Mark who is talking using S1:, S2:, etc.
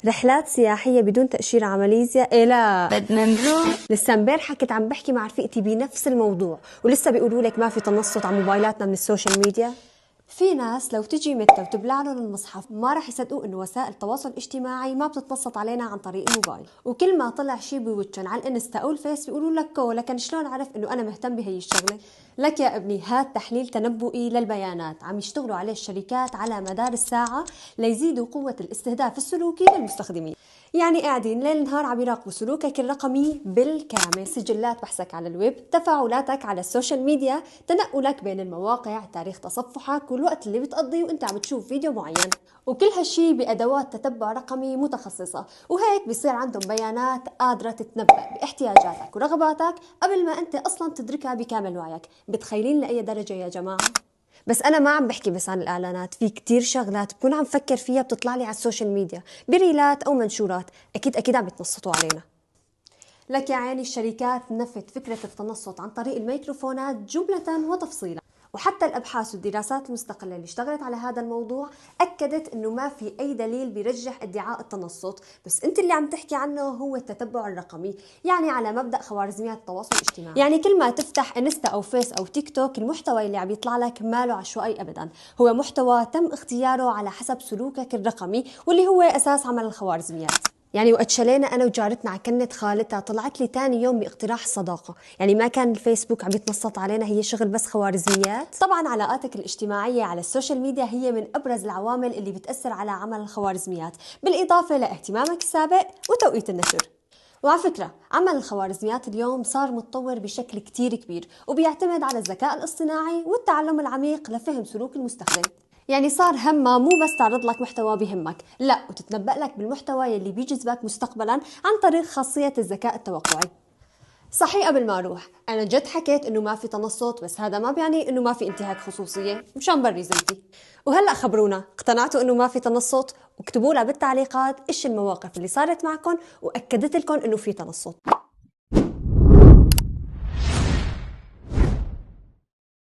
S1: رحلات سياحية بدون تأشيرة على ماليزيا؟ إيه لا،
S2: بدنا نروح.
S1: لسه امبارحة كنت عم بحكي مع رفيقتي بنفس الموضوع، ولسه بيقولوا لك ما في تنصت على موبايلاتنا من السوشيال ميديا. في ناس لو تجي متى وتبلع لهم المصحف ما راح يصدقوا انه وسائل التواصل الاجتماعي ما بتتنصت علينا عن طريق الموبايل، وكل ما طلع شي بوجهن على الانستا او الفيس بيقولوا لك لكن شلون عرف انه انا مهتم بهي الشغله؟ لك يا ابني هاد تحليل تنبؤي للبيانات عم يشتغلوا عليه الشركات على مدار الساعه ليزيدوا قوه الاستهداف السلوكي للمستخدمين. يعني قاعدين ليل نهار عم يراقبوا سلوكك الرقمي بالكامل، سجلات بحثك على الويب، تفاعلاتك على السوشيال ميديا، تنقلك بين المواقع، تاريخ تصفحك، والوقت اللي بتقضيه وانت عم تشوف فيديو معين، وكل هالشي بأدوات تتبع رقمي متخصصة، وهيك بيصير عندهم بيانات قادرة تتنبأ باحتياجاتك ورغباتك قبل ما انت اصلا تدركها بكامل وعيك. متخيلين لأي درجة يا جماعة؟ بس انا ما عم بحكي بس عن الاعلانات، في كتير شغلات بكون عم فكر فيها بتطلع لي على السوشيال ميديا بريلات او منشورات، اكيد عم بيتنصتوا علينا. لك يا عيني الشركات نفت فكرة التنصت عن طريق الميكروفونات جملة وتفصيلا، وحتى الأبحاث والدراسات المستقلة اللي اشتغلت على هذا الموضوع أكدت أنه ما في أي دليل بيرجح ادعاء التنصت، بس أنت اللي عم تحكي عنه هو التتبع الرقمي، يعني على مبدأ خوارزميات التواصل الاجتماعي. يعني كل ما تفتح انستا أو فيس أو تيك توك المحتوى اللي عم يطلع لك ماله عشوائي أبدا، هو محتوى تم اختياره على حسب سلوكك الرقمي واللي هو أساس عمل الخوارزميات. يعني وقت شلينا انا وجارتنا على كنة خالتها طلعت لي تاني يوم باقتراح صداقة، يعني ما كان الفيسبوك عم يتنصت علينا، هي شغل بس خوارزميات. طبعا علاقاتك الاجتماعية على السوشيال ميديا هي من ابرز العوامل اللي بتأثر على عمل الخوارزميات، بالاضافة لاهتمامك السابق وتوقيت النشر. وعلى فكرة عمل الخوارزميات اليوم صار متطور بشكل كتير كبير، وبيعتمد على الذكاء الاصطناعي والتعلم العميق لفهم سلوك المستخدم. يعني صار همها مو بس تعرض لك محتوى بهمك، لا، وتتنبأ لك بالمحتوى يلي بيجذبك مستقبلا عن طريق خاصية الذكاء التوقعي. صحيح قبل ما اروح انا جد حكيت انه ما في تنصت، بس هذا ما بيعني انه ما في انتهاك خصوصية، مشان بري زمتي. وهلا خبرونا اقتنعتوا انه ما في تنصت، واكتبوا لها بالتعليقات ايش المواقف اللي صارت معكم واكدت لكم انه في تنصت.